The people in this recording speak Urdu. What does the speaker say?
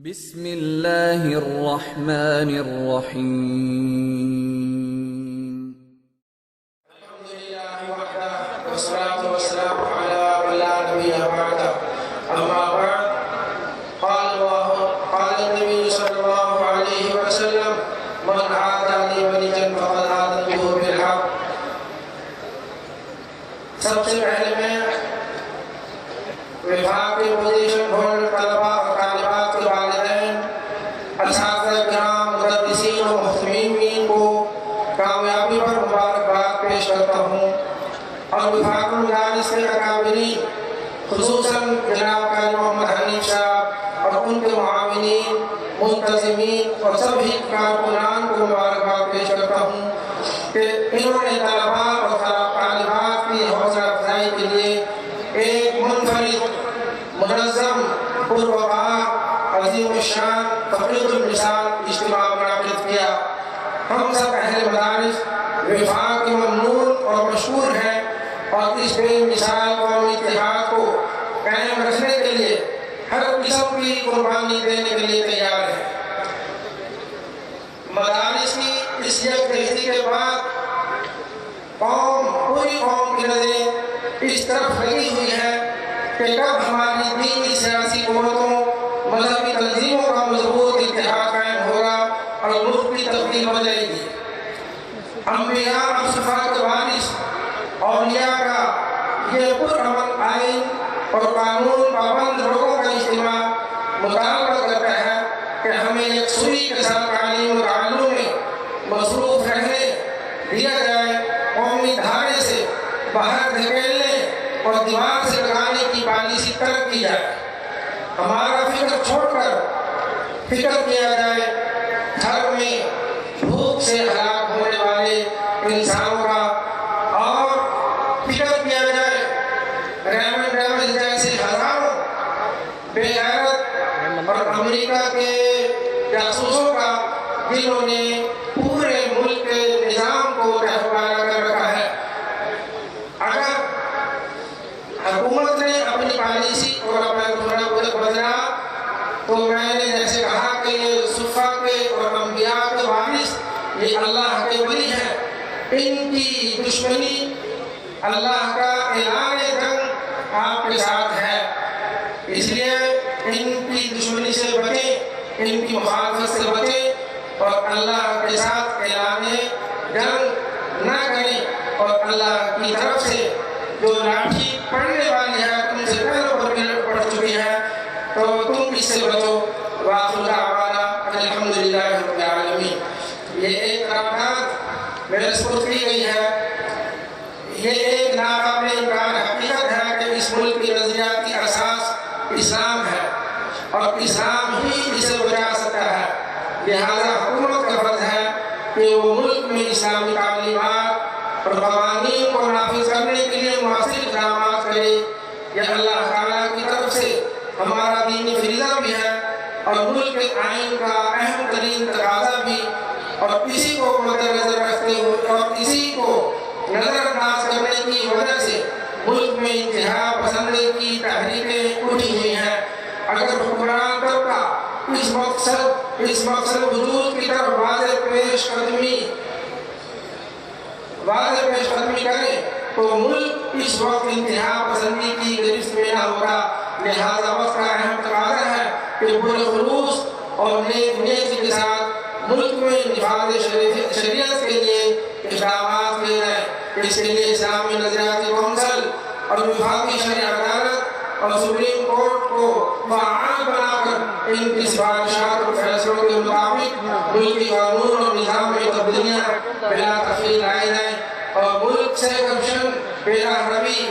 بسم اللہ الرحمن الرحیم الحمدللہ وحدہ والصلاة والسلام علی من لا نبی بعدہ اما بعد قال النبی صلی اللہ علیہ وسلم من عادى لي وليا فقد آذنته بالحرب۔ سب سے پہلے میں وفاق کے پوزیشن ہولڈر طلباء اور طالبات کے والدین، اساتذہ کرام، مدرسین اور محتمین کو کامیابی پر مبارکباد پیش کرتا ہوں، اور وفاق المدارس کے اکابرین خصوصاً جناب قاری محمد حنیف صاحب اور ان کے معاونین، منتظمین اور سبھی کارکنان کو مبارکباد پیش کرتا ہوں کہ انہوں نے طلباء اور طالبات کی حوصلہ افزائی کے لیے ایک منفرد، منظم، پروقار، عظیم الشان، فقیر المثال اجتماع منعقد کیا۔ ہم سب اہل مدارس وفاق کے ممنون اور مشکور ہیں، اور اس بے مثال قومی اتحاد کو قائم رکھنے کے لیے ہر قسم کی قربانی دینے کے لیے تیار ہیں۔ مدارس کی اس یکجہتی کے بعد پوری قوم کی نظریں اس طرف لگی ہوئی ہے کہ کب ہماری دینی سیاسی قوتوں، مذہبی تنظیموں کا مضبوط اتحاد قائم ہوگا اور ملک کی تبدیل ہو جائے گی۔ انبیاء اور صفات کے وارث اولیاء کا یہ پرامن آئین اور قانون پابند لوگوں کا اجتماع مطالبہ کرتا ہے کہ ہمیں یکسوئی کے ساتھ تعلیم و تعلم میں مصروف رہنے دیا جائے، قومی دھارے سے باہر دھکیلنے اور دیوار سے لگانے کی پالیسی ترک کی جائے۔ ہمارا فکر چھوڑ کر فکر کیا جائے گھر میں بھوک سے ہلاک ہونے والے انسانوں کا، اور فکر کیا جائے ریمنڈ ڈیوس جیسے ہزاروں بے غیرت اور امریکہ کے جاسوسوں کا، جنہوں نے پورے ملک کے نظام کو تہوارہ کر رکھا ہے۔ اگر حکومت نے اپنی پالیسی اور اپنا بدلا تو میں نے جیسے کہا کہ یہ صفا کے اور انبیاء کے وارث، یہ اللہ کے ولی ہیں، ان کی دشمنی، اللہ کا اعلان جنگ آپ کے ساتھ ہے، اس لیے ان کی دشمنی سے بچیں، ان کی مخالفت سے بچیں، اور اللہ کے ساتھ اعلان جنگ نہ کریں، اور اللہ کی طرف سے جو لاٹھی پڑنے والی ہے تم سے پہلے پڑ چکی ہے، تو تم اس سے بچو۔ وآخر دعوانا الحمدللہ رب العالمین۔ یہ ایک قرارداد میرے سپرد کی گئی ہے، یہ ایک ناقابل انکار حقیقت ہے کہ اس ملک کی نظریاتی اساس اسلام ہے، اور اسلام ہی اسے بچا سکتا ہے۔ لہذا حکومت کا فرض ہے کہ وہ ملک میں اسلامی تعلیمات اور قوانین کو نافذ کرنے کے لیے مؤثر اقدامات کرے۔ یہ اللہ تعالیٰ کی طرف سے ہمارا دینی فریضہ بھی ہے، اور ملک کے آئین کا اہم ترین تقاضا بھی، اور اسی کو مد نظر رکھتے ہوئے اور اسی کو نظر انداز کرنے کی وجہ سے ملک میں انتہا پسندی کی تحریکیں اٹھی ہوئی ہیں۔ اگر حکمران طبقہ اس مقصد وجود کی طرف واضح پیش قدمی کرے تو ملک اس وقت انتہا پسندی کی گرفت میں نہ ہوگا۔ لہذا وقت کا اہم تقاضا ہے کہ پورے خلوص اور نیکی کے ساتھ ملک میں نفاذ شریعت کے لیے اقدامات کیے جائیں۔ اس کے لیے اسلامی نظریاتی کونسل اور وفاقی شرعی عدالت اور سپریم کورٹ کو فعال بنا کر ان کی سفارشات اور فیصلوں کے مطابق ملکی قانون اور نظام میں تبدیلیاں بلا تخیر لائے جائیں، اور ملک سے کرپشن، بے راہ روی،